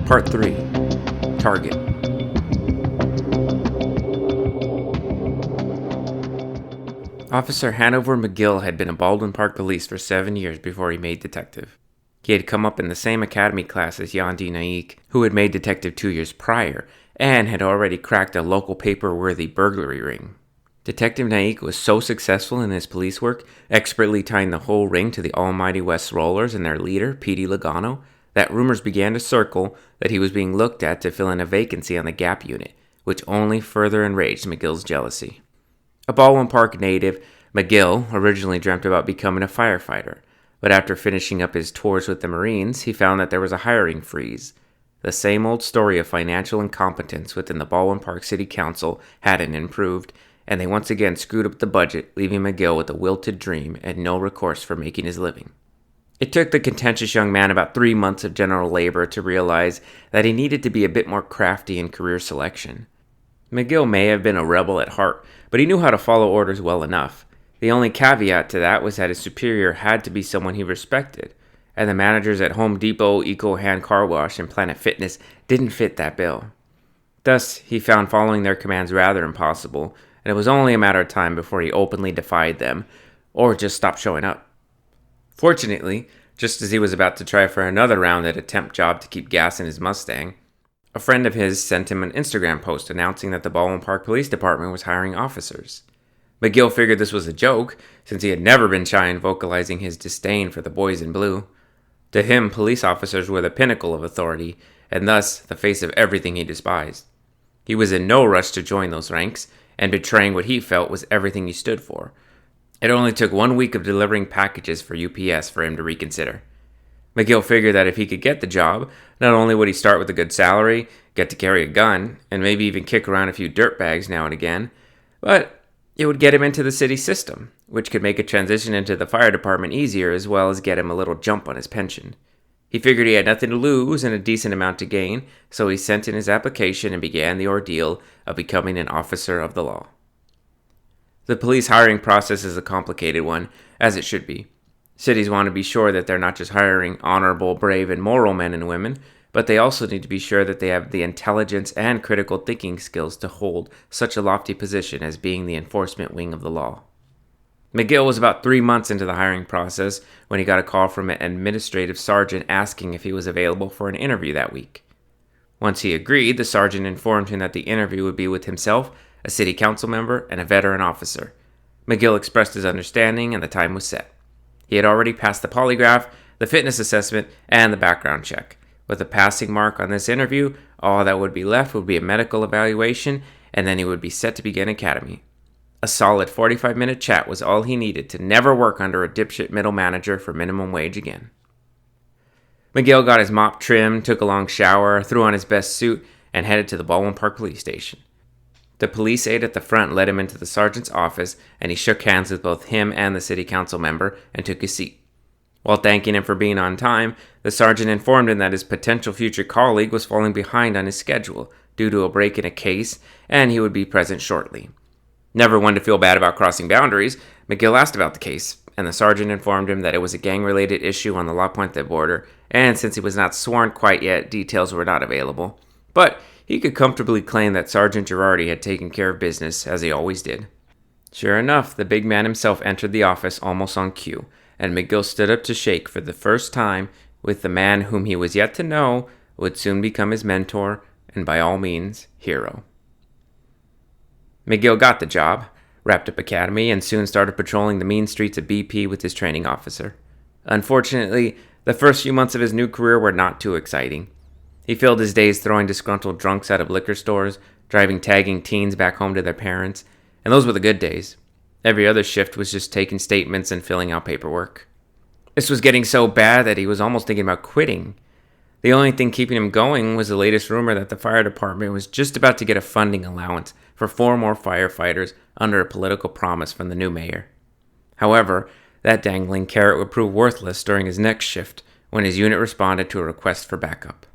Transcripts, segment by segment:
Part 3. Target. Officer Hanover McGill had been in Baldwin Park Police for 7 years before he made detective. He had come up in the same academy class as Yandi Naik, who had made detective 2 years prior, and had already cracked a local paper-worthy burglary ring. Detective Naik was so successful in his police work, expertly tying the whole ring to the almighty West Rollers and their leader, Petey Logano, that rumors began to circle that he was being looked at to fill in a vacancy on the Gap unit, which only further enraged McGill's jealousy. A Baldwin Park native, McGill originally dreamt about becoming a firefighter, but after finishing up his tours with the Marines, he found that there was a hiring freeze. The same old story of financial incompetence within the Baldwin Park City Council hadn't improved, and they once again screwed up the budget, leaving McGill with a wilted dream and no recourse for making his living. It took the contentious young man about 3 months of general labor to realize that he needed to be a bit more crafty in career selection. McGill may have been a rebel at heart, but he knew how to follow orders well enough. The only caveat to that was that his superior had to be someone he respected, and the managers at Home Depot, Eco Hand Car Wash, and Planet Fitness didn't fit that bill. Thus, he found following their commands rather impossible, and it was only a matter of time before he openly defied them, or just stopped showing up. Fortunately, just as he was about to try for another round at a temp job to keep gas in his Mustang, a friend of his sent him an Instagram post announcing that the Baldwin Park Police Department was hiring officers. McGill figured this was a joke, since he had never been shy in vocalizing his disdain for the boys in blue. To him, police officers were the pinnacle of authority, and thus the face of everything he despised. He was in no rush to join those ranks, and betraying what he felt was everything he stood for. It only took 1 week of delivering packages for UPS for him to reconsider. McGill figured that if he could get the job, not only would he start with a good salary, get to carry a gun, and maybe even kick around a few dirtbags now and again, but it would get him into the city system, which could make a transition into the fire department easier as well as get him a little jump on his pension. He figured he had nothing to lose and a decent amount to gain, so he sent in his application and began the ordeal of becoming an officer of the law. The police hiring process is a complicated one, as it should be. Cities want to be sure that they're not just hiring honorable, brave, and moral men and women, but they also need to be sure that they have the intelligence and critical thinking skills to hold such a lofty position as being the enforcement wing of the law. McGill was about 3 months into the hiring process when he got a call from an administrative sergeant asking if he was available for an interview that week. Once he agreed, the sergeant informed him that the interview would be with himself, a city council member, and a veteran officer. McGill expressed his understanding, and the time was set. He had already passed the polygraph, the fitness assessment, and the background check. With a passing mark on this interview, all that would be left would be a medical evaluation, and then he would be set to begin academy. A solid 45-minute chat was all he needed to never work under a dipshit middle manager for minimum wage again. McGill got his mop trimmed, took a long shower, threw on his best suit, and headed to the Baldwin Park Police Station. The police aide at the front led him into the sergeant's office, and he shook hands with both him and the city council member and took his seat. While thanking him for being on time, the sergeant informed him that his potential future colleague was falling behind on his schedule due to a break in a case, and he would be present shortly. Never one to feel bad about crossing boundaries, McGill asked about the case, and the sergeant informed him that it was a gang-related issue on the La Puente border, and since he was not sworn quite yet, details were not available. But he could comfortably claim that Sergeant Girardi had taken care of business, as he always did. Sure enough, the big man himself entered the office almost on cue, and McGill stood up to shake for the first time with the man whom he was yet to know would soon become his mentor and, by all means, hero. McGill got the job, wrapped up academy, and soon started patrolling the mean streets of BP with his training officer. Unfortunately, the first few months of his new career were not too exciting. He filled his days throwing disgruntled drunks out of liquor stores, driving tagging teens back home to their parents, and those were the good days. Every other shift was just taking statements and filling out paperwork. This was getting so bad that he was almost thinking about quitting. The only thing keeping him going was the latest rumor that the fire department was just about to get a funding allowance for 4 more firefighters under a political promise from the new mayor. However, that dangling carrot would prove worthless during his next shift when his unit responded to a request for backup.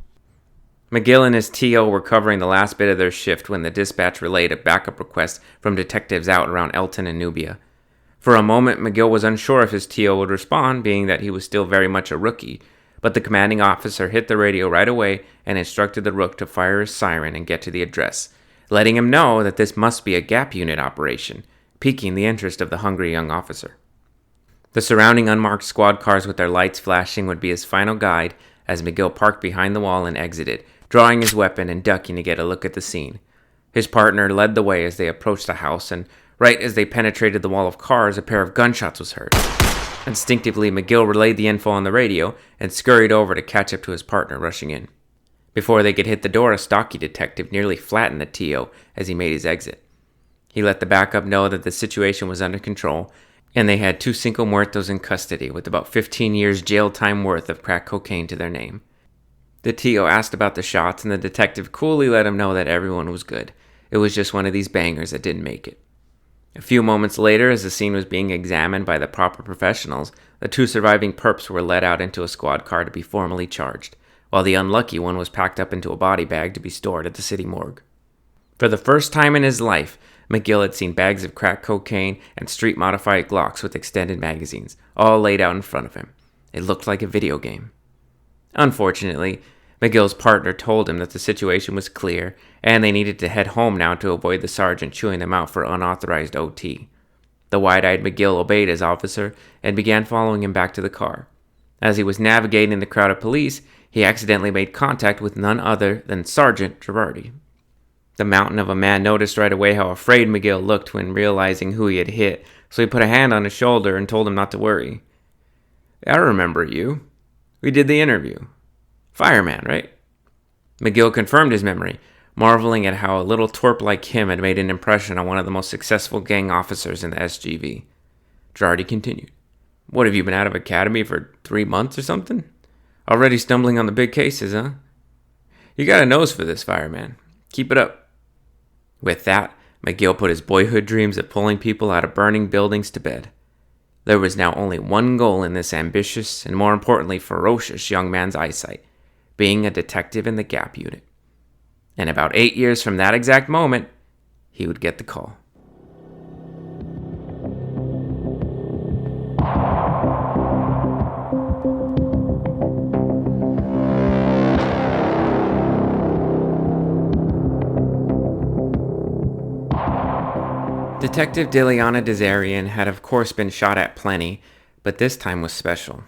McGill and his TO were covering the last bit of their shift when the dispatch relayed a backup request from detectives out around Elton and Nubia. For a moment, McGill was unsure if his TO would respond, being that he was still very much a rookie, but the commanding officer hit the radio right away and instructed the rook to fire his siren and get to the address, letting him know that this must be a gap unit operation, piquing the interest of the hungry young officer. The surrounding unmarked squad cars with their lights flashing would be his final guide as McGill parked behind the wall and exited, drawing his weapon and ducking to get a look at the scene. His partner led the way as they approached the house, and right as they penetrated the wall of cars, a pair of gunshots was heard. Instinctively, McGill relayed the info on the radio and scurried over to catch up to his partner rushing in. Before they could hit the door, a stocky detective nearly flattened the TO as he made his exit. He let the backup know that the situation was under control, and they had 2 Cinco Muertos in custody with about 15 years jail time worth of crack cocaine to their name. The TO asked about the shots, and the detective coolly let him know that everyone was good. It was just one of these bangers that didn't make it. A few moments later, as the scene was being examined by the proper professionals, the 2 surviving perps were led out into a squad car to be formally charged, while the unlucky one was packed up into a body bag to be stored at the city morgue. For the first time in his life, McGill had seen bags of crack cocaine and street-modified Glocks with extended magazines, all laid out in front of him. It looked like a video game. Unfortunately, McGill's partner told him that the situation was clear, and they needed to head home now to avoid the sergeant chewing them out for unauthorized OT. The wide-eyed McGill obeyed his officer and began following him back to the car. As he was navigating the crowd of police, he accidentally made contact with none other than Sergeant Girardi. The mountain of a man noticed right away how afraid McGill looked when realizing who he had hit, so he put a hand on his shoulder and told him not to worry. "I remember you. We did the interview. Fireman, right?" McGill confirmed his memory, marveling at how a little twerp like him had made an impression on one of the most successful gang officers in the SGV. Girardi continued. "What, have you been out of academy for 3 months or something? Already stumbling on the big cases, huh? You got a nose for this, fireman. Keep it up." With that, McGill put his boyhood dreams of pulling people out of burning buildings to bed. There was now only one goal in this ambitious and, more importantly, ferocious young man's eyesight: being a detective in the Gap unit. And about 8 years from that exact moment, he would get the call. Detective Dilliana Desarian had of course been shot at plenty, but this time was special.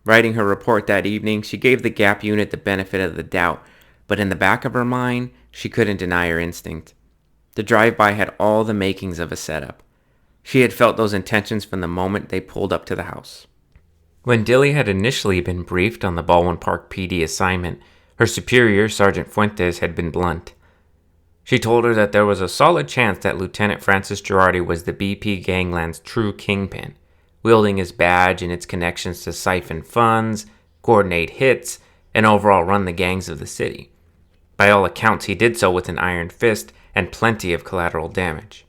Writing her report that evening, she gave the Gap unit the benefit of the doubt, but in the back of her mind, she couldn't deny her instinct. The drive-by had all the makings of a setup. She had felt those intentions from the moment they pulled up to the house. When Dilly had initially been briefed on the Baldwin Park PD assignment, her superior, Sergeant Fuentes, had been blunt. She told her that there was a solid chance that Lieutenant Francis Girardi was the BP gangland's true kingpin, wielding his badge and its connections to siphon funds, coordinate hits, and overall run the gangs of the city. By all accounts, he did so with an iron fist and plenty of collateral damage.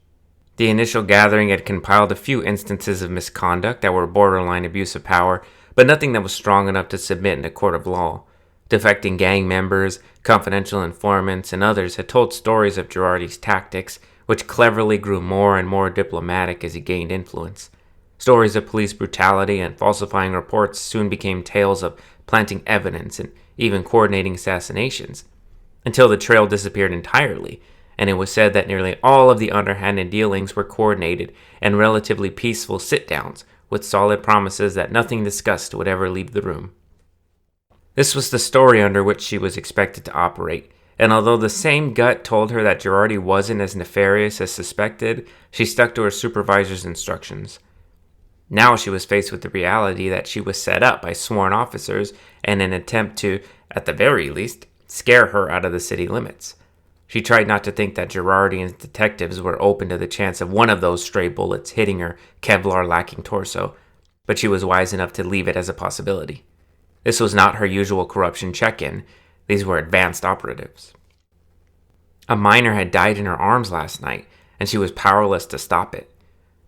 The initial gathering had compiled a few instances of misconduct that were borderline abuse of power, but nothing that was strong enough to submit in a court of law. Defecting gang members, confidential informants, and others had told stories of Girardi's tactics, which cleverly grew more and more diplomatic as he gained influence. Stories of police brutality and falsifying reports soon became tales of planting evidence and even coordinating assassinations, until the trail disappeared entirely, and it was said that nearly all of the underhanded dealings were coordinated and relatively peaceful sit-downs, with solid promises that nothing discussed would ever leave the room. This was the story under which she was expected to operate, and although the same gut told her that Girardi wasn't as nefarious as suspected, she stuck to her supervisor's instructions. Now she was faced with the reality that she was set up by sworn officers in an attempt to, at the very least, scare her out of the city limits. She tried not to think that Girardi and his detectives were open to the chance of one of those stray bullets hitting her Kevlar-lacking torso, but she was wise enough to leave it as a possibility. This was not her usual corruption check-in. These were advanced operatives. A minor had died in her arms last night, and she was powerless to stop it.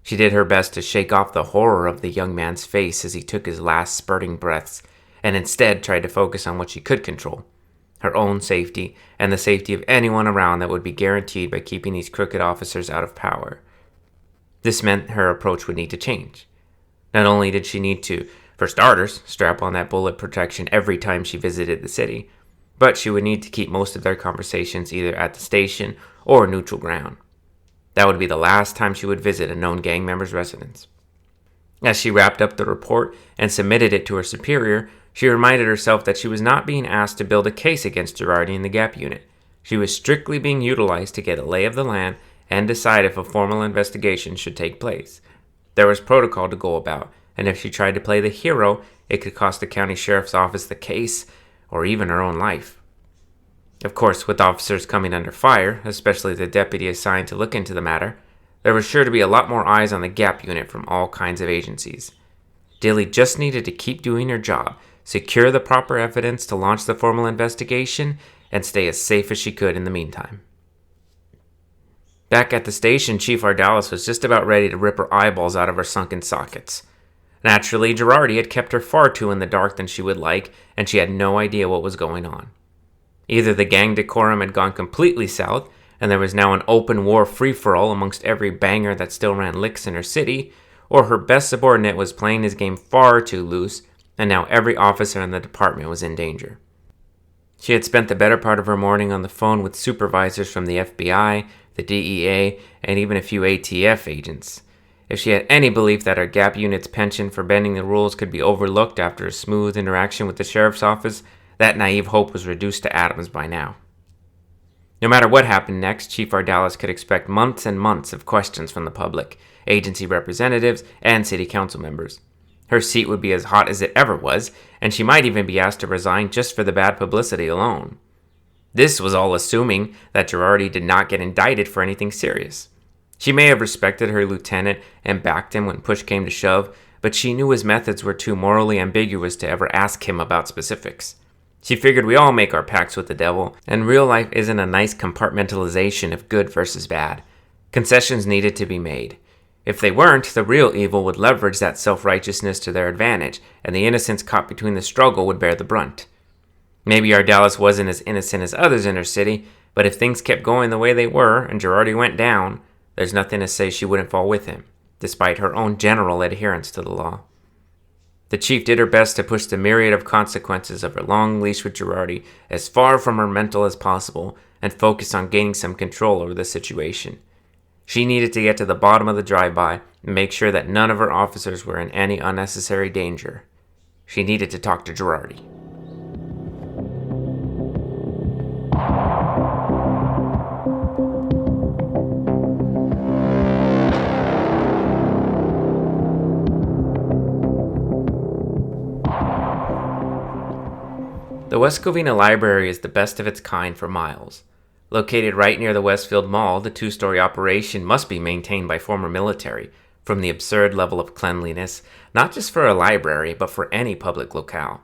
She did her best to shake off the horror of the young man's face as he took his last spurting breaths, and instead tried to focus on what she could control: her own safety and the safety of anyone around that would be guaranteed by keeping these crooked officers out of power. This meant her approach would need to change. Not only did she need to, for starters, strap on that bullet protection every time she visited the city, but she would need to keep most of their conversations either at the station or neutral ground. That would be the last time she would visit a known gang member's residence. As she wrapped up the report and submitted it to her superior, she reminded herself that she was not being asked to build a case against Girardi in the Gap unit. She was strictly being utilized to get a lay of the land and decide if a formal investigation should take place. There was protocol to go about, and if she tried to play the hero, it could cost the county sheriff's office the case, or even her own life. Of course, with officers coming under fire, especially the deputy assigned to look into the matter, there was sure to be a lot more eyes on the Gap unit from all kinds of agencies. Dilly just needed to keep doing her job, secure the proper evidence to launch the formal investigation, and stay as safe as she could in the meantime. Back at the station, Chief Ardalis was just about ready to rip her eyeballs out of her sunken sockets. Naturally, Girardi had kept her far too in the dark than she would like, and she had no idea what was going on. Either the gang decorum had gone completely south, and there was now an open war free-for-all amongst every banger that still ran licks in her city, or her best subordinate was playing his game far too loose, and now every officer in the department was in danger. She had spent the better part of her morning on the phone with supervisors from the FBI, the DEA, and even a few ATF agents. If she had any belief that her Gap unit's penchant for bending the rules could be overlooked after a smooth interaction with the sheriff's office, that naive hope was reduced to atoms by now. No matter what happened next, Chief Ardalis could expect months and months of questions from the public, agency representatives, and city council members. Her seat would be as hot as it ever was, and she might even be asked to resign just for the bad publicity alone. This was all assuming that Girardi did not get indicted for anything serious. She may have respected her lieutenant and backed him when push came to shove, but she knew his methods were too morally ambiguous to ever ask him about specifics. She figured we all make our pacts with the devil, and real life isn't a nice compartmentalization of good versus bad. Concessions needed to be made. If they weren't, the real evil would leverage that self-righteousness to their advantage, and the innocents caught between the struggle would bear the brunt. Maybe Ardalis wasn't as innocent as others in her city, but if things kept going the way they were and Girardi went down, there's nothing to say she wouldn't fall with him, despite her own general adherence to the law. The chief did her best to push the myriad of consequences of her long leash with Girardi as far from her mental as possible and focus on gaining some control over the situation. She needed to get to the bottom of the drive-by and make sure that none of her officers were in any unnecessary danger. She needed to talk to Girardi. The West Covina Library is the best of its kind for miles. Located right near the Westfield Mall, the two-story operation must be maintained by former military, from the absurd level of cleanliness, not just for a library, but for any public locale.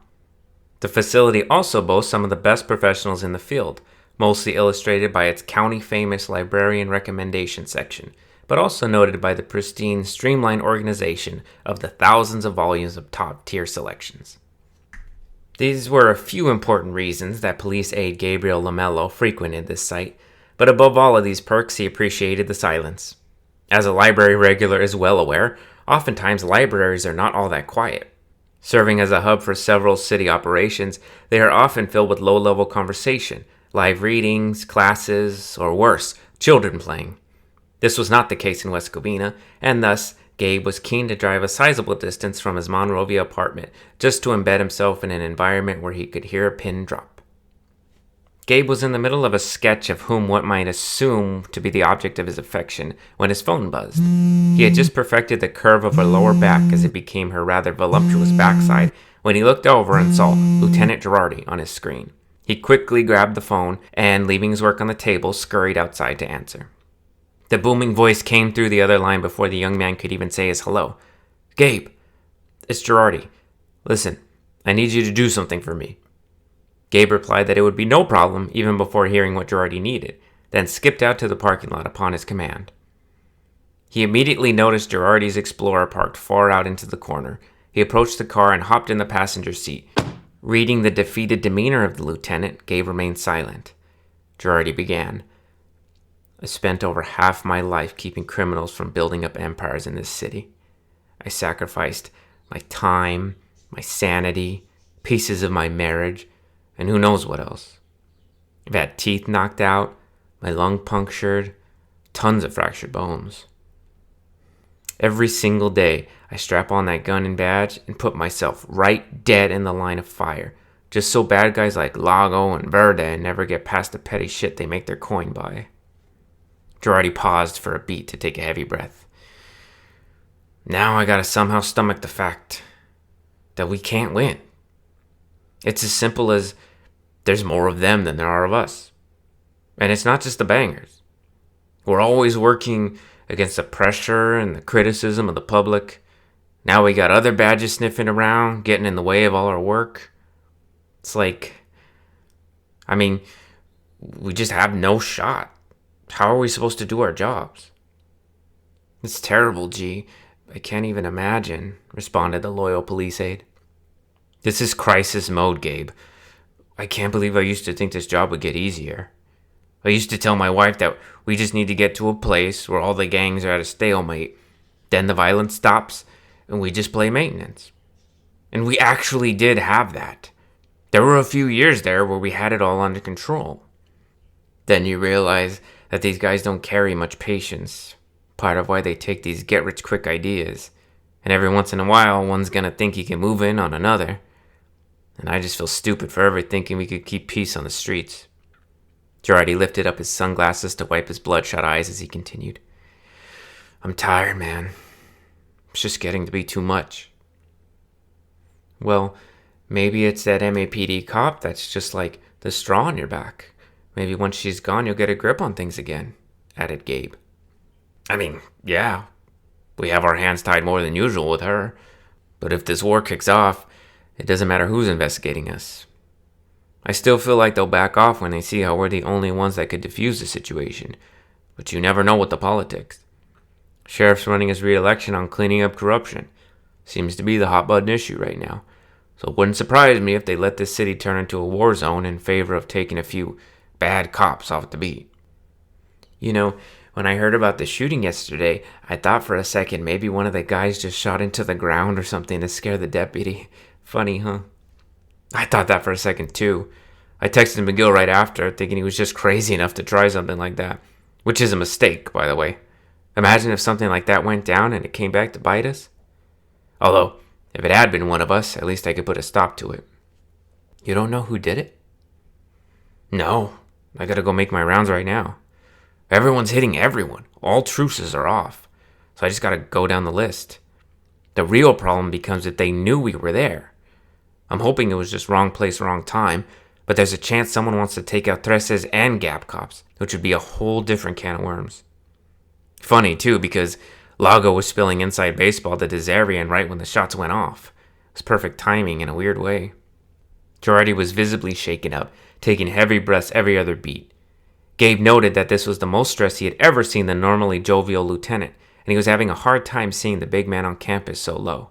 The facility also boasts some of the best professionals in the field, mostly illustrated by its county-famous librarian recommendation section, but also noted by the pristine, streamlined organization of the thousands of volumes of top-tier selections. These were a few important reasons that police aide Gabriel Lamello frequented this site, but above all of these perks, he appreciated the silence. As a library regular is well aware, oftentimes libraries are not all that quiet. Serving as a hub for several city operations, they are often filled with low-level conversation, live readings, classes, or worse, children playing. This was not the case in West Covina, and thus, Gabe was keen to drive a sizable distance from his Monrovia apartment just to embed himself in an environment where he could hear a pin drop. Gabe was in the middle of a sketch of whom one might assume to be the object of his affection when his phone buzzed. He had just perfected the curve of her lower back as it became her rather voluptuous backside when he looked over and saw Lieutenant Girardi on his screen. He quickly grabbed the phone and, leaving his work on the table, scurried outside to answer. The booming voice came through the other line before the young man could even say his hello. "Gabe, it's Girardi. Listen, I need you to do something for me. Gabe replied that it would be no problem even before hearing what Girardi needed, then skipped out to the parking lot upon his command. He immediately noticed Girardi's Explorer parked far out into the corner. He approached the car and hopped in the passenger seat. Reading the defeated demeanor of the lieutenant, Gabe remained silent. Girardi began. I spent over half my life keeping criminals from building up empires in this city. I sacrificed my time, my sanity, pieces of my marriage, and who knows what else. I've had teeth knocked out, my lung punctured, tons of fractured bones. Every single day, I strap on that gun and badge and put myself right dead in the line of fire, just so bad guys like Lago and Verde never get past the petty shit they make their coin by. Girardi paused for a beat to take a heavy breath. Now I gotta somehow stomach the fact that we can't win. It's as simple as there's more of them than there are of us. And it's not just the bangers. We're always working against the pressure and the criticism of the public. Now we got other badges sniffing around, getting in the way of all our work. It's like, we just have no shot. How are we supposed to do our jobs? It's terrible, G. I can't even imagine, responded the loyal police aide. This is crisis mode, Gabe. I can't believe I used to think this job would get easier. I used to tell my wife that we just need to get to a place where all the gangs are at a stalemate. Then the violence stops, and we just play maintenance. And we actually did have that. There were a few years there where we had it all under control. Then you realize that these guys don't carry much patience. Part of why they take these get-rich-quick ideas. And every once in a while, one's gonna think he can move in on another. And I just feel stupid for ever thinking we could keep peace on the streets. Girardi lifted up his sunglasses to wipe his bloodshot eyes as he continued. I'm tired, man. It's just getting to be too much. Well, maybe it's that MAPD cop that's just like the straw on your back. Maybe once she's gone, you'll get a grip on things again, added Gabe. Yeah, we have our hands tied more than usual with her. But if this war kicks off, it doesn't matter who's investigating us. I still feel like they'll back off when they see how we're the only ones that could defuse the situation. But you never know with the politics. Sheriff's running his re-election on cleaning up corruption. Seems to be the hot-button issue right now. So it wouldn't surprise me if they let this city turn into a war zone in favor of taking a few bad cops off the beat. You know, when I heard about the shooting yesterday, I thought for a second maybe one of the guys just shot into the ground or something to scare the deputy. Funny, huh? I thought that for a second too. I texted McGill right after, thinking he was just crazy enough to try something like that. Which is a mistake, by the way. Imagine if something like that went down and it came back to bite us. Although, if it had been one of us, at least I could put a stop to it. You don't know who did it? No. I gotta go make my rounds right now. Everyone's hitting everyone. All truces are off. So I just gotta go down the list. The real problem becomes if they knew we were there. I'm hoping it was just wrong place, wrong time, but there's a chance someone wants to take out Treses and Gap cops, which would be a whole different can of worms. Funny, too, because Lago was spilling inside baseball to Desarian right when the shots went off. It was perfect timing in a weird way. Girardi was visibly shaken up, taking heavy breaths every other beat. Gabe noted that this was the most stress he had ever seen the normally jovial lieutenant, and he was having a hard time seeing the big man on campus so low.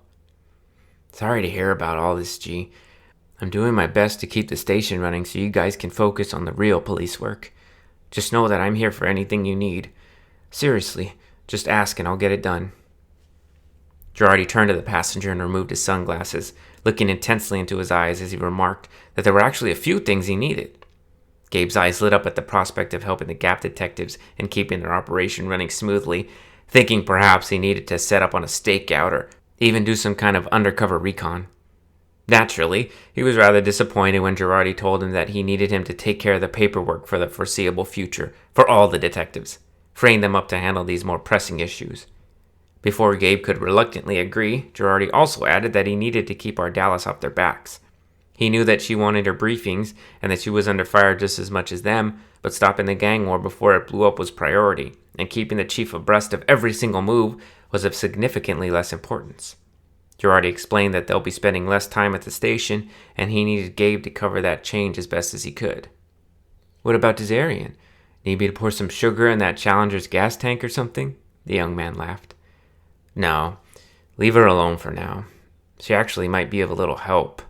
Sorry to hear about all this, G. I'm doing my best to keep the station running so you guys can focus on the real police work. Just know that I'm here for anything you need. Seriously, just ask and I'll get it done. Girardi turned to the passenger and removed his sunglasses, looking intensely into his eyes as he remarked that there were actually a few things he needed. Gabe's eyes lit up at the prospect of helping the Gap detectives and keeping their operation running smoothly, thinking perhaps he needed to set up on a stakeout or even do some kind of undercover recon. Naturally, he was rather disappointed when Girardi told him that he needed him to take care of the paperwork for the foreseeable future for all the detectives, freeing them up to handle these more pressing issues. Before Gabe could reluctantly agree, Girardi also added that he needed to keep Ardalis off their backs. He knew that she wanted her briefings and that she was under fire just as much as them, but stopping the gang war before it blew up was priority, and keeping the chief abreast of every single move was of significantly less importance. Girardi explained that they'll be spending less time at the station, and he needed Gabe to cover that change as best as he could. What about Desarian? Need me to pour some sugar in that Challenger's gas tank or something? The young man laughed. No, leave her alone for now. She actually might be of a little help.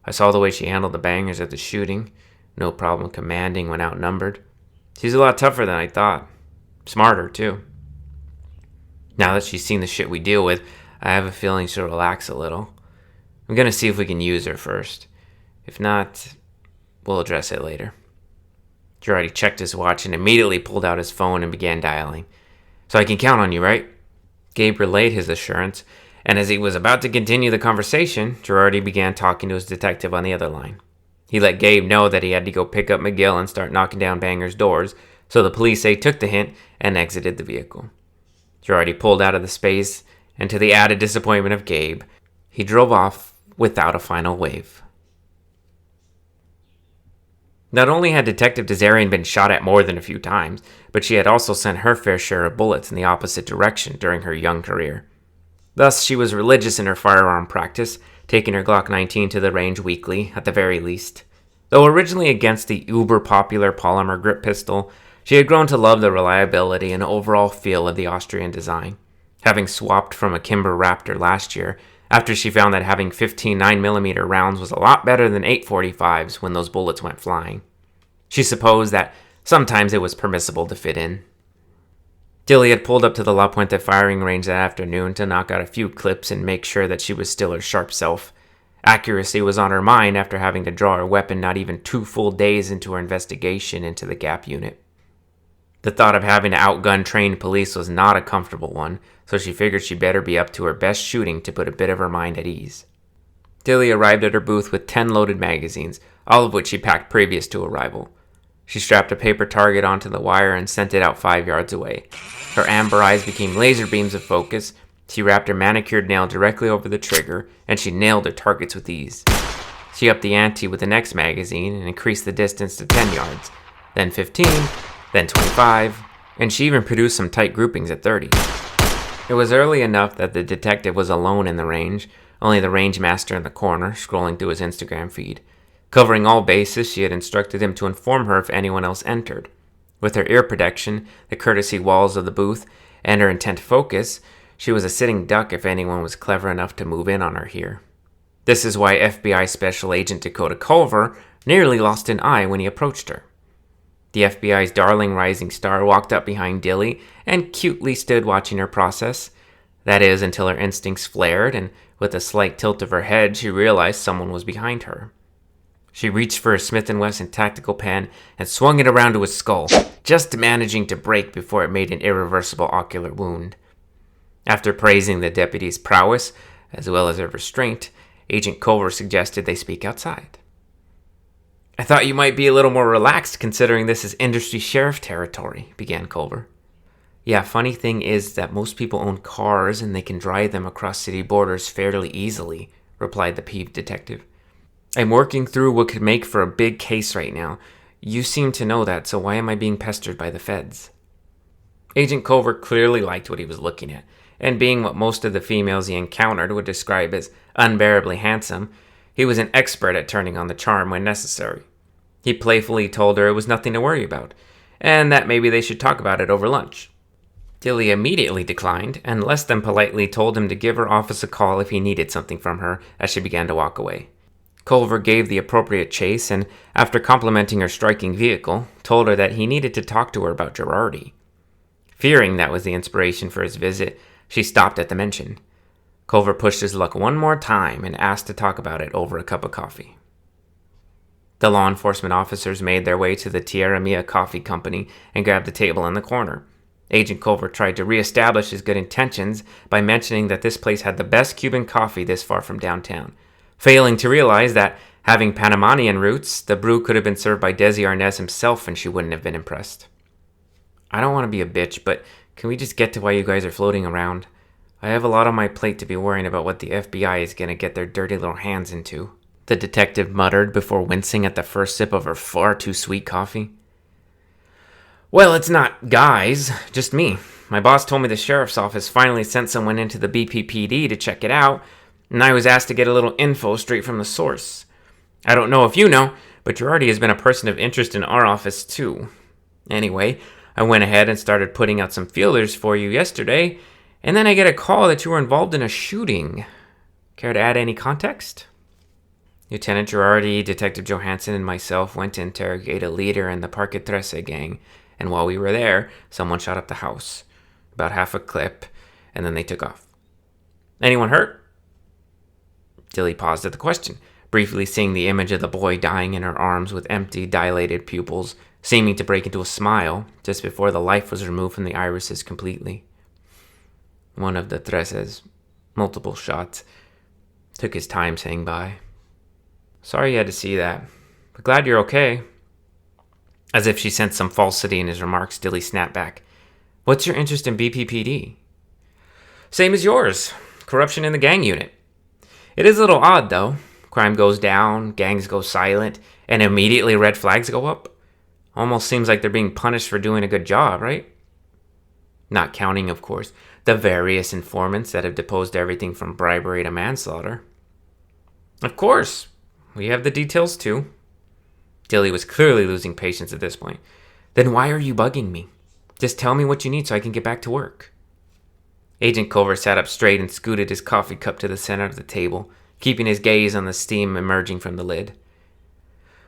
I saw the way she handled the bangers at the shooting. No problem commanding when outnumbered. She's a lot tougher than I thought. Smarter, too. Now that she's seen the shit we deal with, I have a feeling she'll relax a little. I'm gonna see if we can use her first. If not, we'll address it later. Girardi checked his watch and immediately pulled out his phone and began dialing. So I can count on you, right? Gabe relayed his assurance, and as he was about to continue the conversation, Girardi began talking to his detective on the other line. He let Gabe know that he had to go pick up McGill and start knocking down Banger's doors, so the police took the hint and exited the vehicle. Girardi pulled out of the space, and to the added disappointment of Gabe, he drove off without a final wave. Not only had Detective Desarian been shot at more than a few times, but she had also sent her fair share of bullets in the opposite direction during her young career. Thus, she was religious in her firearm practice, taking her Glock 19 to the range weekly, at the very least. Though originally against the uber-popular polymer grip pistol, she had grown to love the reliability and overall feel of the Austrian design, having swapped from a Kimber Raptor last year after she found that having 15 9mm rounds was a lot better than 845s when those bullets went flying. She supposed that sometimes it was permissible to fit in. Dilly had pulled up to the La Puente firing range that afternoon to knock out a few clips and make sure that she was still her sharp self. Accuracy was on her mind after having to draw her weapon not even 2 full days into her investigation into the Gap unit. The thought of having to outgun trained police was not a comfortable one, so she figured she better be up to her best shooting to put a bit of her mind at ease. Dilly arrived at her booth with 10 loaded magazines, all of which she packed previous to arrival. She strapped a paper target onto the wire and sent it out 5 yards away. Her amber eyes became laser beams of focus. She wrapped her manicured nail directly over the trigger, and she nailed her targets with ease. She upped the ante with the next magazine and increased the distance to 10 yards, then 15, then 25, and she even produced some tight groupings at 30. It was early enough that the detective was alone in the range, only the range master in the corner, scrolling through his Instagram feed. Covering all bases, she had instructed him to inform her if anyone else entered. With her ear protection, the courtesy walls of the booth, and her intent focus, she was a sitting duck if anyone was clever enough to move in on her here. This is why FBI Special Agent Dakota Culver nearly lost an eye when he approached her. The FBI's darling rising star walked up behind Dilly and cutely stood watching her process. That is, until her instincts flared, and with a slight tilt of her head, she realized someone was behind her. She reached for a Smith & Wesson tactical pen and swung it around to his skull, just managing to break before it made an irreversible ocular wound. After praising the deputy's prowess, as well as her restraint, Agent Culver suggested they speak outside. I thought you might be a little more relaxed considering this is industry sheriff territory, began Culver. Yeah, funny thing is that most people own cars and they can drive them across city borders fairly easily, replied the peeved detective. I'm working through what could make for a big case right now. You seem to know that, so why am I being pestered by the feds? Agent Culver clearly liked what he was looking at, and being what most of the females he encountered would describe as unbearably handsome, he was an expert at turning on the charm when necessary. He playfully told her it was nothing to worry about, and that maybe they should talk about it over lunch. Dilly immediately declined, and less than politely told him to give her office a call if he needed something from her as she began to walk away. Culver gave the appropriate chase, and after complimenting her striking vehicle, told her that he needed to talk to her about Girardi. Fearing that was the inspiration for his visit, she stopped at the mention. Culver pushed his luck one more time and asked to talk about it over a cup of coffee. The law enforcement officers made their way to the Tierra Mia Coffee Company and grabbed a table in the corner. Agent Culver tried to reestablish his good intentions by mentioning that this place had the best Cuban coffee this far from downtown, failing to realize that, having Panamanian roots, the brew could have been served by Desi Arnaz himself and she wouldn't have been impressed. I don't want to be a bitch, but can we just get to why you guys are floating around? I have a lot on my plate to be worrying about what the FBI is going to get their dirty little hands into, the detective muttered before wincing at the first sip of her far too sweet coffee. Well, it's not guys, just me. My boss told me the sheriff's office finally sent someone into the BPPD to check it out, and I was asked to get a little info straight from the source. I don't know if you know, but Girardi has been a person of interest in our office too. Anyway, I went ahead and started putting out some feelers for you yesterday, and then I get a call that you were involved in a shooting. Care to add any context? Lieutenant Girardi, Detective Johansson, and myself went to interrogate a leader in the Parque Trece gang, and while we were there, someone shot up the house. About half a clip, and then they took off. Anyone hurt? Dilly paused at the question, briefly seeing the image of the boy dying in her arms with empty, dilated pupils, seeming to break into a smile just before the life was removed from the irises completely. One of the Treces, multiple shots, took his time saying bye. Sorry you had to see that, but glad you're okay. As if she sensed some falsity in his remarks, Dilly snapped back. What's your interest in BPPD? Same as yours. Corruption in the gang unit. It is a little odd, though. Crime goes down, gangs go silent, and immediately red flags go up. Almost seems like they're being punished for doing a good job, right? Not counting, of course, the various informants that have deposed everything from bribery to manslaughter. Of course. We have the details, too. Dilly was clearly losing patience at this point. Then why are you bugging me? Just tell me what you need so I can get back to work. Agent Culver sat up straight and scooted his coffee cup to the center of the table, keeping his gaze on the steam emerging from the lid.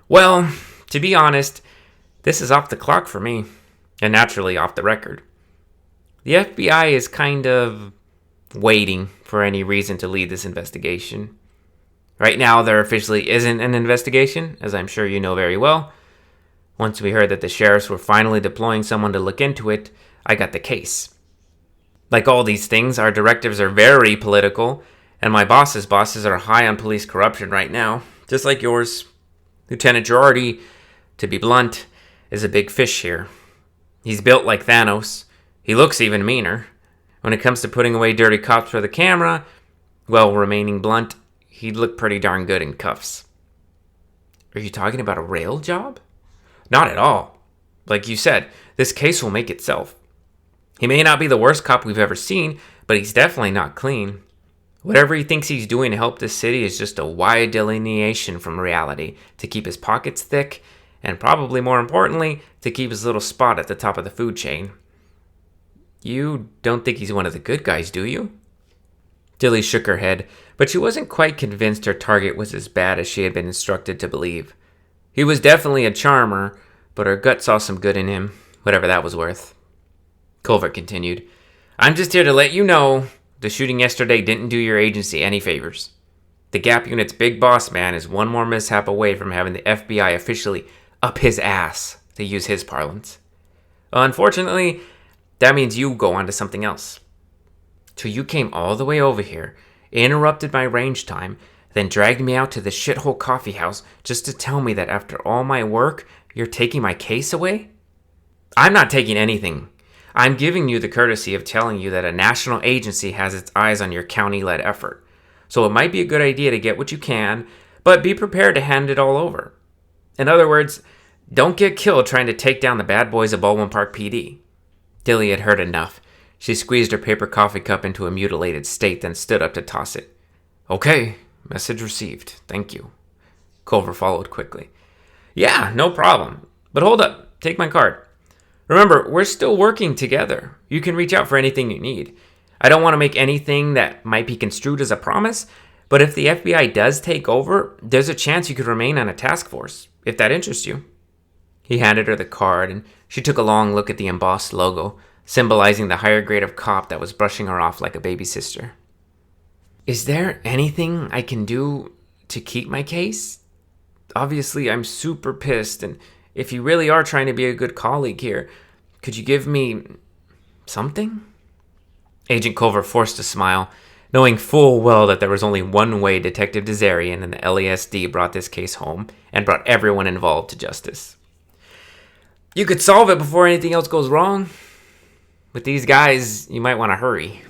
Well, to be honest, this is off the clock for me, and naturally off the record. The FBI is kind of waiting for any reason to lead this investigation. Right now, there officially isn't an investigation, as I'm sure you know very well. Once we heard that the sheriffs were finally deploying someone to look into it, I got the case. Like all these things, our directives are very political, and my boss's bosses are high on police corruption right now, just like yours. Lieutenant Girardi, to be blunt, is a big fish here. He's built like Thanos. He looks even meaner. When it comes to putting away dirty cops for the camera, well, remaining blunt, he'd look pretty darn good in cuffs. Are you talking about a rail job? Not at all. Like you said, this case will make itself. He may not be the worst cop we've ever seen, but he's definitely not clean. Whatever he thinks he's doing to help this city is just a wide delineation from reality to keep his pockets thick, and probably more importantly, to keep his little spot at the top of the food chain. You don't think he's one of the good guys, do you? Dilly shook her head, but she wasn't quite convinced her target was as bad as she had been instructed to believe. He was definitely a charmer, but her gut saw some good in him, whatever that was worth. Culver continued, I'm just here to let you know the shooting yesterday didn't do your agency any favors. The Gap Unit's big boss man is one more mishap away from having the FBI officially up his ass, to use his parlance. Unfortunately, that means you go on to something else. So you came all the way over here, interrupted my range time, then dragged me out to the shithole coffee house just to tell me that after all my work, you're taking my case away? I'm not taking anything. I'm giving you the courtesy of telling you that a national agency has its eyes on your county-led effort. So it might be a good idea to get what you can, but be prepared to hand it all over. In other words, don't get killed trying to take down the bad boys of Baldwin Park PD. Dilly had heard enough. She squeezed her paper coffee cup into a mutilated state, then stood up to toss it. Okay, message received. Thank you. Culver followed quickly. Yeah, no problem. But hold up. Take my card. Remember, we're still working together. You can reach out for anything you need. I don't want to make anything that might be construed as a promise, but if the FBI does take over, there's a chance you could remain on a task force, if that interests you. He handed her the card, and she took a long look at the embossed logo, symbolizing the higher grade of cop that was brushing her off like a baby sister. Is there anything I can do to keep my case? Obviously, I'm super pissed, and if you really are trying to be a good colleague here, could you give me something? Agent Culver forced a smile, knowing full well that there was only one way Detective Desarian and the LASD brought this case home and brought everyone involved to justice. You could solve it before anything else goes wrong. With these guys, you might want to hurry.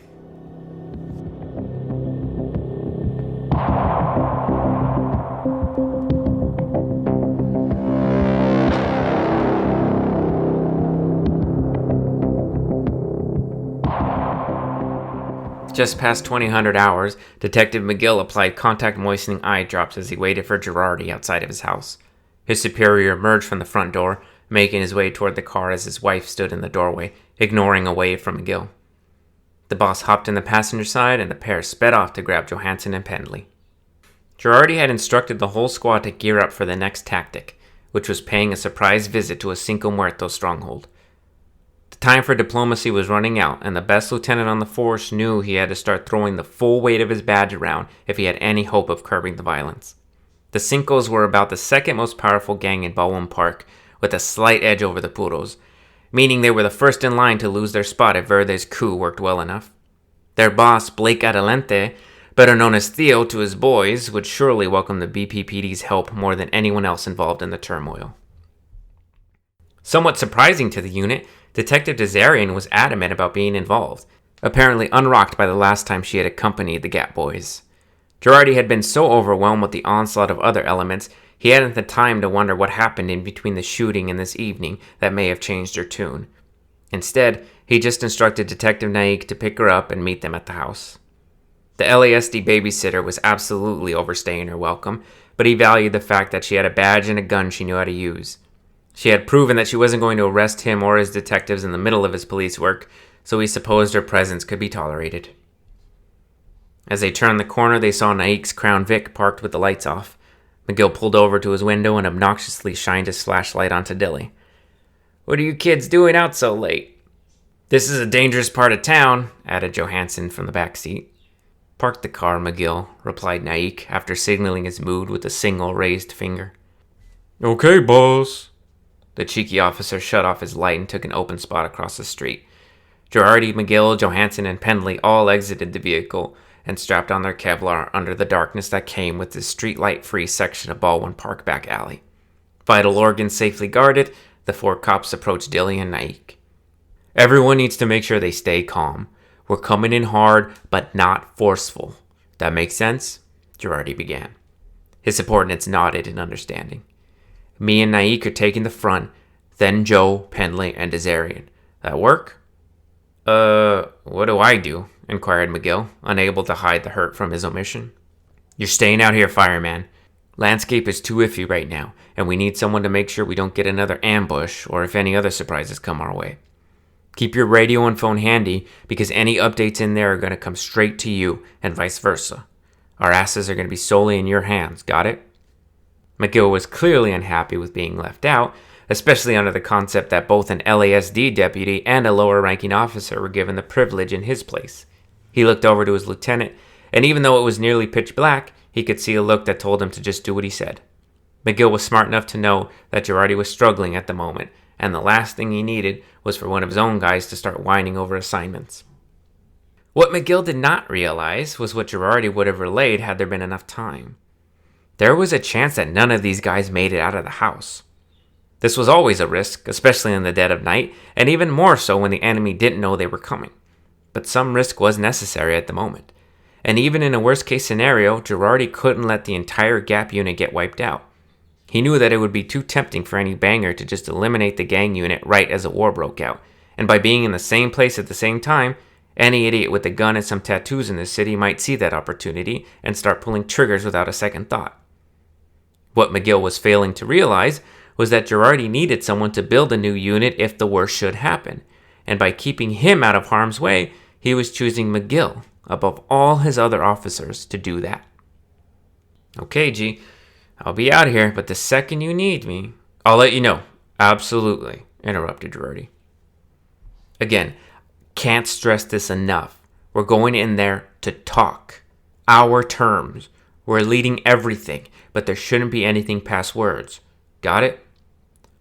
Just past 2000 hours, Detective McGill applied contact moistening eye drops as he waited for Girardi outside of his house. His superior emerged from the front door, making his way toward the car as his wife stood in the doorway, ignoring a wave from McGill. The boss hopped in the passenger side and the pair sped off to grab Johansson and Pendley. Girardi had instructed the whole squad to gear up for the next tactic, which was paying a surprise visit to a Cinco Muertos stronghold. The time for diplomacy was running out, and the best lieutenant on the force knew he had to start throwing the full weight of his badge around if he had any hope of curbing the violence. The Cincos were about the second most powerful gang in Baldwin Park, with a slight edge over the Puros, meaning they were the first in line to lose their spot if Verde's coup worked well enough. Their boss, Blake Adelante, better known as Theo to his boys, would surely welcome the BPPD's help more than anyone else involved in the turmoil. Somewhat surprising to the unit, Detective Desarian was adamant about being involved, apparently unrocked by the last time she had accompanied the Gap boys. Girardi had been so overwhelmed with the onslaught of other elements, he hadn't the time to wonder what happened in between the shooting and this evening that may have changed her tune. Instead, he just instructed Detective Naik to pick her up and meet them at the house. The LASD babysitter was absolutely overstaying her welcome, but he valued the fact that she had a badge and a gun she knew how to use. She had proven that she wasn't going to arrest him or his detectives in the middle of his police work, so he supposed her presence could be tolerated. As they turned the corner, they saw Naik's Crown Vic parked with the lights off. McGill pulled over to his window and obnoxiously shined his flashlight onto Dilly. "What are you kids doing out so late?" "This is a dangerous part of town," added Johansson from the back seat. "Park the car, McGill," replied Naik, after signaling his mood with a single raised finger. "Okay, boss." The cheeky officer shut off his light and took an open spot across the street. Girardi, McGill, Johansson, and Pendley all exited the vehicle and strapped on their Kevlar under the darkness that came with the streetlight-free section of Baldwin Park back alley. Vital organs safely guarded, the four cops approached Dilly and Naik. "Everyone needs to make sure they stay calm. We're coming in hard, but not forceful. That makes sense?" Girardi began. His subordinates nodded in understanding. "Me and Naik are taking the front, then Joe, Pendley, and Desarian. That work?" What do I do?" inquired McGill, unable to hide the hurt from his omission. "You're staying out here, fireman. Landscape is too iffy right now, and we need someone to make sure we don't get another ambush or if any other surprises come our way. Keep your radio and phone handy, because any updates in there are going to come straight to you, and vice versa. Our asses are going to be solely in your hands, got it?" McGill was clearly unhappy with being left out, especially under the concept that both an LASD deputy and a lower-ranking officer were given the privilege in his place. He looked over to his lieutenant, and even though it was nearly pitch black, he could see a look that told him to just do what he said. McGill was smart enough to know that Girardi was struggling at the moment, and the last thing he needed was for one of his own guys to start whining over assignments. What McGill did not realize was what Girardi would have relayed had there been enough time. There was a chance that none of these guys made it out of the house. This was always a risk, especially in the dead of night, and even more so when the enemy didn't know they were coming. But some risk was necessary at the moment. And even in a worst-case scenario, Girardi couldn't let the entire Gap unit get wiped out. He knew that it would be too tempting for any banger to just eliminate the gang unit right as a war broke out, and by being in the same place at the same time, any idiot with a gun and some tattoos in the city might see that opportunity and start pulling triggers without a second thought. What McGill was failing to realize was that Girardi needed someone to build a new unit if the worst should happen, and by keeping him out of harm's way, he was choosing McGill above all his other officers to do that. "Okay, G, I'll be out here, but the second you need me, I'll let you know." "Absolutely," interrupted Girardi. Again, can't stress this enough. We're going in there to talk. Our terms. We're leading everything, but there shouldn't be anything past words. Got it?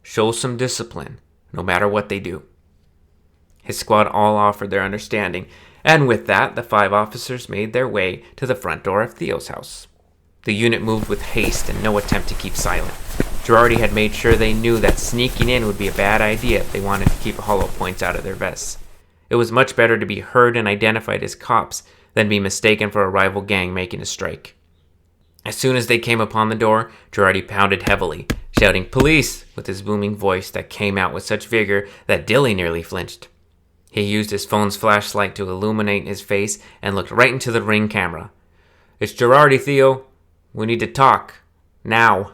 Show some discipline, no matter what they do." His squad all offered their understanding, and with that, the 5 officers made their way to the front door of Theo's house. The unit moved with haste and no attempt to keep silent. Girardi had made sure they knew that sneaking in would be a bad idea if they wanted to keep hollow points out of their vests. It was much better to be heard and identified as cops than be mistaken for a rival gang making a strike. As soon as they came upon the door, Girardi pounded heavily, shouting "Police!" with his booming voice that came out with such vigor that Dilly nearly flinched. He used his phone's flashlight to illuminate his face and looked right into the Ring camera. "It's Girardi, Theo. We need to talk. Now."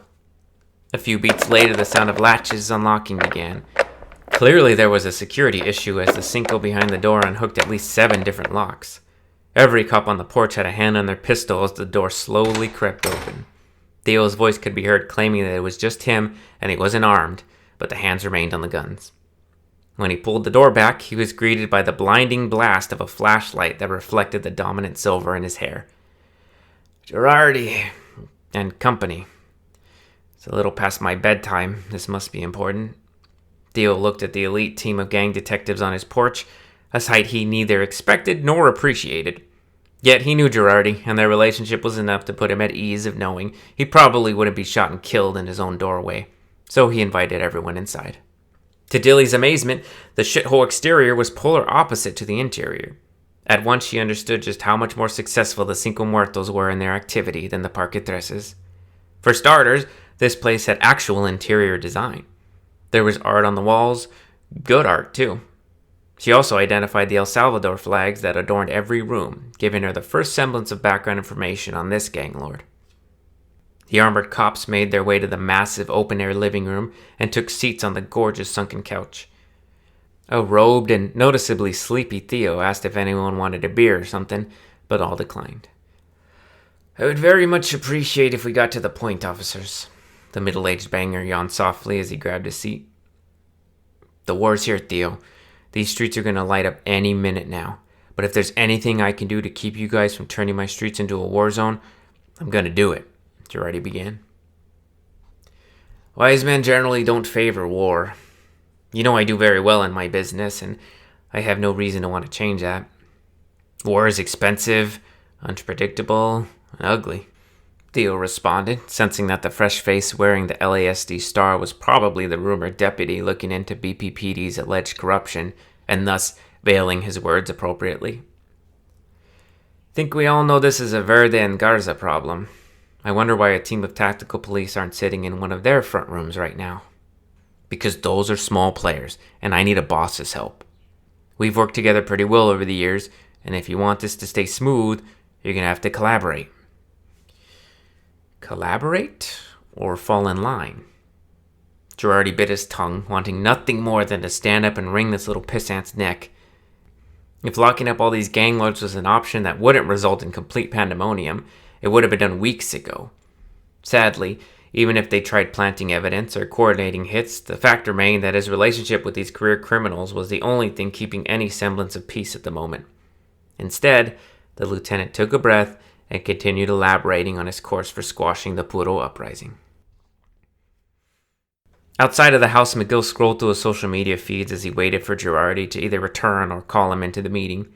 A few beats later, the sound of latches unlocking began. Clearly, there was a security issue as the Cinco behind the door unhooked at least 7 different locks. Every cop on the porch had a hand on their pistol as the door slowly crept open. Theo's voice could be heard claiming that it was just him and he wasn't armed, but the hands remained on the guns. When he pulled the door back, he was greeted by the blinding blast of a flashlight that reflected the dominant silver in his hair. "Girardi and company. It's a little past my bedtime. This must be important." Theo looked at the elite team of gang detectives on his porch, a sight he neither expected nor appreciated. Yet he knew Girardi, and their relationship was enough to put him at ease of knowing he probably wouldn't be shot and killed in his own doorway, so he invited everyone inside. To Dilly's amazement, the shithole exterior was polar opposite to the interior. At once she understood just how much more successful the Cinco Muertos were in their activity than the Parque Treses. For starters, this place had actual interior design. There was art on the walls, good art too. She also identified the El Salvador flags that adorned every room, giving her the first semblance of background information on this gang lord. The armored cops made their way to the massive open-air living room and took seats on the gorgeous sunken couch. A robed and noticeably sleepy Theo asked if anyone wanted a beer or something, but all declined. "I would very much appreciate if we got to the point, officers." The middle-aged banger yawned softly as he grabbed a seat. "The war's here, Theo. These streets are going to light up any minute now. But if there's anything I can do to keep you guys from turning my streets into a war zone, I'm going to do it," Girardi began. "Wise men generally don't favor war. You know I do very well in my business, and I have no reason to want to change that. War is expensive, unpredictable, and ugly," Theo responded, sensing that the fresh face wearing the LASD star was probably the rumored deputy looking into BPPD's alleged corruption, and thus veiling his words appropriately. "Think we all know this is a Verde and Garza problem. I wonder why a team of tactical police aren't sitting in one of their front rooms right now. Because those are small players, and I need a boss's help. We've worked together pretty well over the years, and if you want this to stay smooth, you're going to have to collaborate." Collaborate or fall in line? Girardi bit his tongue, wanting nothing more than to stand up and wring this little pissant's neck. If locking up all these gang lords was an option that wouldn't result in complete pandemonium, it would have been done weeks ago. Sadly, even if they tried planting evidence or coordinating hits, the fact remained that his relationship with these career criminals was the only thing keeping any semblance of peace at the moment. Instead, the lieutenant took a breath and continued elaborating on his course for squashing the Puro uprising. Outside of the house, McGill scrolled through his social media feeds as he waited for Girardi to either return or call him into the meeting.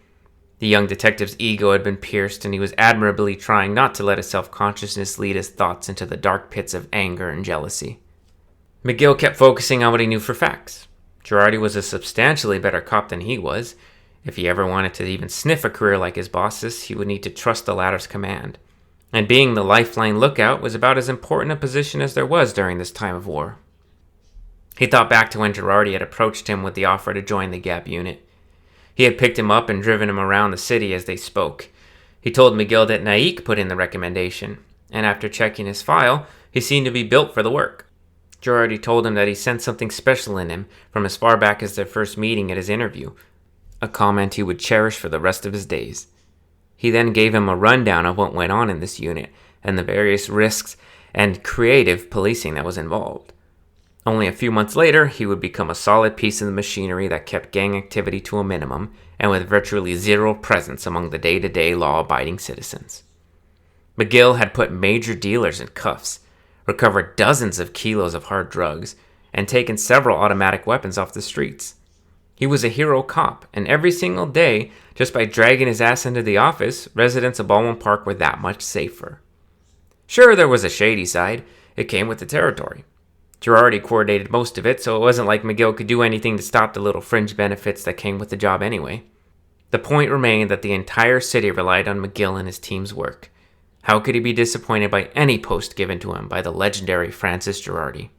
The young detective's ego had been pierced, and he was admirably trying not to let his self-consciousness lead his thoughts into the dark pits of anger and jealousy. McGill kept focusing on what he knew for facts. Girardi was a substantially better cop than he was. If he ever wanted to even sniff a career like his boss's, he would need to trust the latter's command. And being the lifeline lookout was about as important a position as there was during this time of war. He thought back to when Girardi had approached him with the offer to join the Gap unit. He had picked him up and driven him around the city as they spoke. He told McGill that Naik put in the recommendation, and after checking his file, he seemed to be built for the work. Girardi told him that he sensed something special in him from as far back as their first meeting at his interview, a comment he would cherish for the rest of his days. He then gave him a rundown of what went on in this unit and the various risks and creative policing that was involved. Only a few months later, he would become a solid piece of the machinery that kept gang activity to a minimum and with virtually zero presence among the day-to-day law-abiding citizens. McGill had put major dealers in cuffs, recovered dozens of kilos of hard drugs, and taken several automatic weapons off the streets. He was a hero cop, and every single day, just by dragging his ass into the office, residents of Baldwin Park were that much safer. Sure, there was a shady side. It came with the territory. Girardi coordinated most of it, so it wasn't like McGill could do anything to stop the little fringe benefits that came with the job anyway. The point remained that the entire city relied on McGill and his team's work. How could he be disappointed by any post given to him by the legendary Francis Girardi?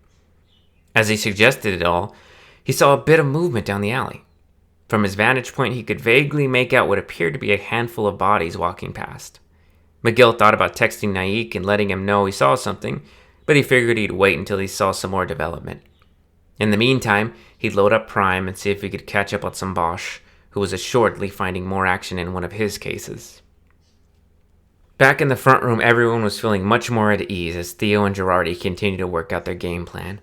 As he suggested it all, he saw a bit of movement down the alley. From his vantage point, he could vaguely make out what appeared to be a handful of bodies walking past. McGill thought about texting Naik and letting him know he saw something, but he figured he'd wait until he saw some more development. In the meantime, he'd load up Prime and see if he could catch up on some Bosch, who was assuredly finding more action in one of his cases. Back in the front room, everyone was feeling much more at ease as Theo and Girardi continued to work out their game plan.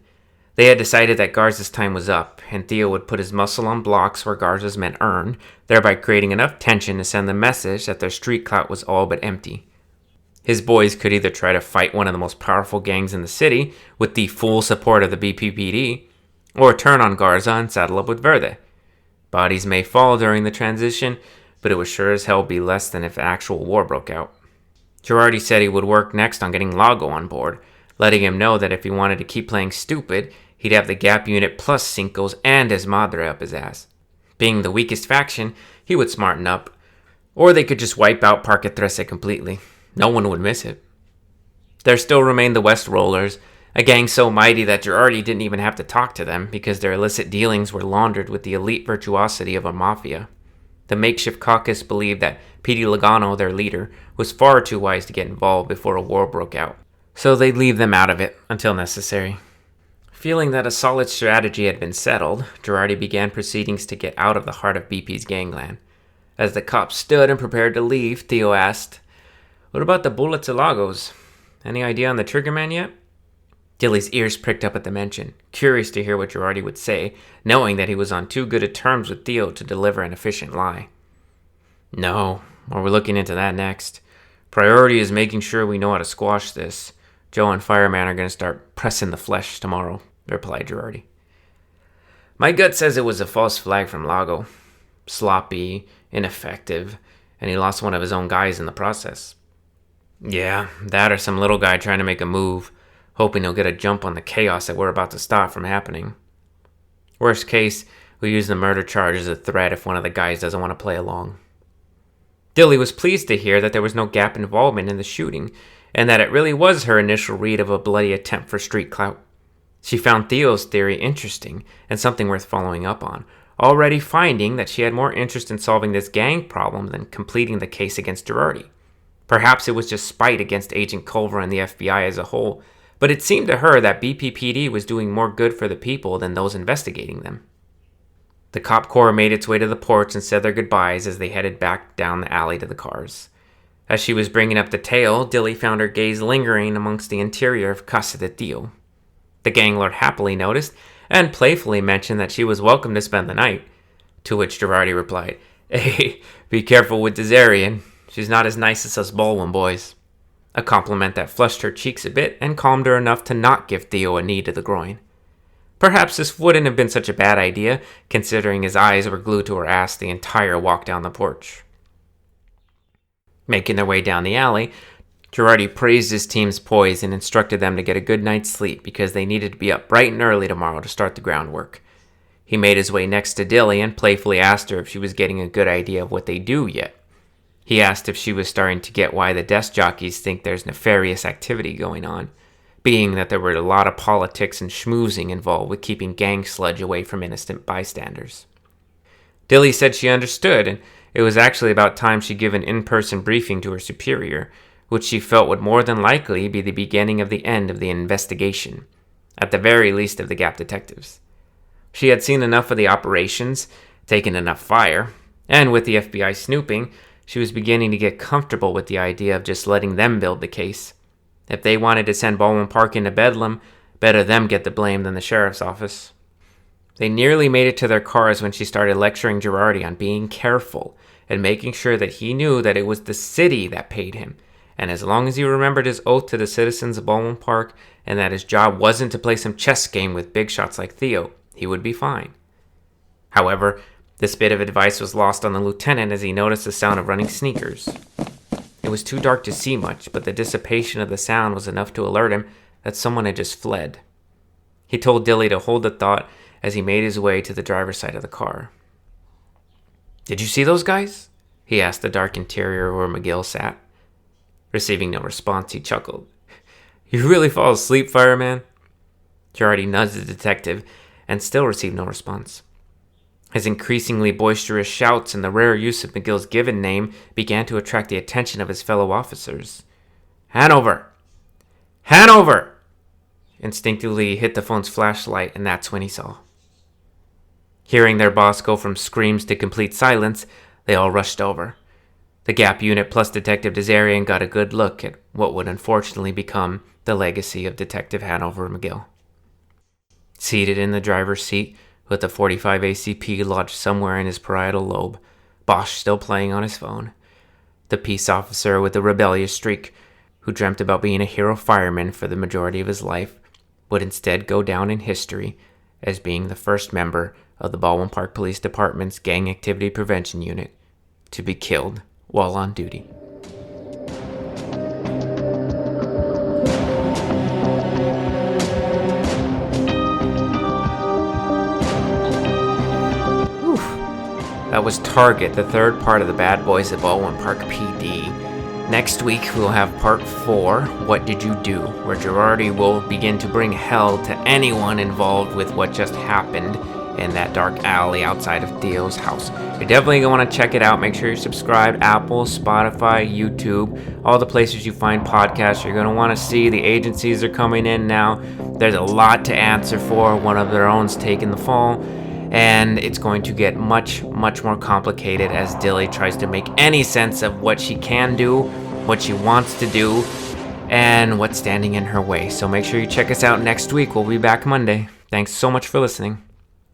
They had decided that Garza's time was up, and Theo would put his muscle on blocks where Garza's men earned, thereby creating enough tension to send the message that their street clout was all but empty. His boys could either try to fight one of the most powerful gangs in the city with the full support of the BPPD, or turn on Garza and saddle up with Verde. Bodies may fall during the transition, but it would sure as hell be less than if an actual war broke out. Girardi said he would work next on getting Lago on board, letting him know that if he wanted to keep playing stupid, he'd have the Gap unit plus Cinco's and his Madre up his ass. Being the weakest faction, he would smarten up, or they could just wipe out Parque Trece completely. No one would miss it. There still remained the West Rollers, a gang so mighty that Girardi didn't even have to talk to them because their illicit dealings were laundered with the elite virtuosity of a mafia. The makeshift caucus believed that P.D. Logano, their leader, was far too wise to get involved before a war broke out, so they'd leave them out of it until necessary. Feeling that a solid strategy had been settled, Girardi began proceedings to get out of the heart of BP's gangland. As the cops stood and prepared to leave, Theo asked, "What about the bullets at Lagos? Any idea on the triggerman yet?" Dilly's ears pricked up at the mention, curious to hear what Girardi would say, knowing that he was on too good a terms with Theo to deliver an efficient lie. "No, or we're looking into that next. Priority is making sure we know how to squash this. Joe and Fireman are going to start pressing the flesh tomorrow," replied Girardi. "My gut says it was a false flag from Lago. Sloppy, ineffective, and he lost one of his own guys in the process." "Yeah, that or some little guy trying to make a move, hoping he'll get a jump on the chaos that we're about to stop from happening. Worst case, we'll use the murder charge as a threat if one of the guys doesn't want to play along." Dilly was pleased to hear that there was no Gap involvement in the shooting, and that it really was her initial read of a bloody attempt for street clout. She found Theo's theory interesting and something worth following up on, already finding that she had more interest in solving this gang problem than completing the case against Girardi. Perhaps it was just spite against Agent Culver and the FBI as a whole, but it seemed to her that BPPD was doing more good for the people than those investigating them. The cop corps made its way to the porch and said their goodbyes as they headed back down the alley to the cars. As she was bringing up the tail, Dilly found her gaze lingering amongst the interior of Casa de Tio. The gang lord happily noticed and playfully mentioned that she was welcome to spend the night, to which Girardi replied, "Hey, be careful with Desarian. She's not as nice as us Baldwin boys." A compliment that flushed her cheeks a bit and calmed her enough to not give Theo a knee to the groin. Perhaps this wouldn't have been such a bad idea, considering his eyes were glued to her ass the entire walk down the porch. Making their way down the alley, Girardi praised his team's poise and instructed them to get a good night's sleep because they needed to be up bright and early tomorrow to start the groundwork. He made his way next to Dilly and playfully asked her if she was getting a good idea of what they do yet. He asked if she was starting to get why the desk jockeys think there's nefarious activity going on, being that there were a lot of politics and schmoozing involved with keeping gang sludge away from innocent bystanders. Dilly said she understood, and it was actually about time she give an in-person briefing to her superior, which she felt would more than likely be the beginning of the end of the investigation, at the very least of the Gap detectives. She had seen enough of the operations, taken enough fire, and with the FBI snooping, she was beginning to get comfortable with the idea of just letting them build the case. If they wanted to send Baldwin Park into Bedlam, better them get the blame than the sheriff's office. They nearly made it to their cars when she started lecturing Girardi on being careful and making sure that he knew that it was the city that paid him, and as long as he remembered his oath to the citizens of Baldwin Park and that his job wasn't to play some chess game with big shots like Theo, he would be fine. However, this bit of advice was lost on the lieutenant as he noticed the sound of running sneakers. It was too dark to see much, but the dissipation of the sound was enough to alert him that someone had just fled. He told Dilly to hold the thought as he made his way to the driver's side of the car. "Did you see those guys?" he asked the dark interior where McGill sat. Receiving no response, he chuckled. "You really fall asleep, fireman?" Girardi nudged the detective and still received no response. His increasingly boisterous shouts and the rare use of McGill's given name began to attract the attention of his fellow officers. "Hanover! Hanover!" Instinctively he hit the phone's flashlight, and that's when he saw. Hearing their boss go from screams to complete silence, they all rushed over. The Gap unit plus Detective Desarian got a good look at what would unfortunately become the legacy of Detective Hanover McGill. Seated in the driver's seat, with the .45 ACP lodged somewhere in his parietal lobe, Bosch still playing on his phone. The peace officer with the rebellious streak, who dreamt about being a hero fireman for the majority of his life, would instead go down in history as being the first member of the Baldwin Park Police Department's Gang Activity Prevention Unit to be killed while on duty. That was Target, the third part of the Bad Boys at Baldwin Park PD. Next week, we'll have part 4, What Did You Do?, where Girardi will begin to bring hell to anyone involved with what just happened in that dark alley outside of Theo's house. You're definitely going to want to check it out. Make sure you're subscribed. Apple, Spotify, YouTube, all the places you find podcasts. You're going to want to see the agencies are coming in now. There's a lot to answer for. One of their own's taking the fall. And it's going to get much, much more complicated as Dilly tries to make any sense of what she can do, what she wants to do, and what's standing in her way. So make sure you check us out next week. We'll be back Monday. Thanks so much for listening.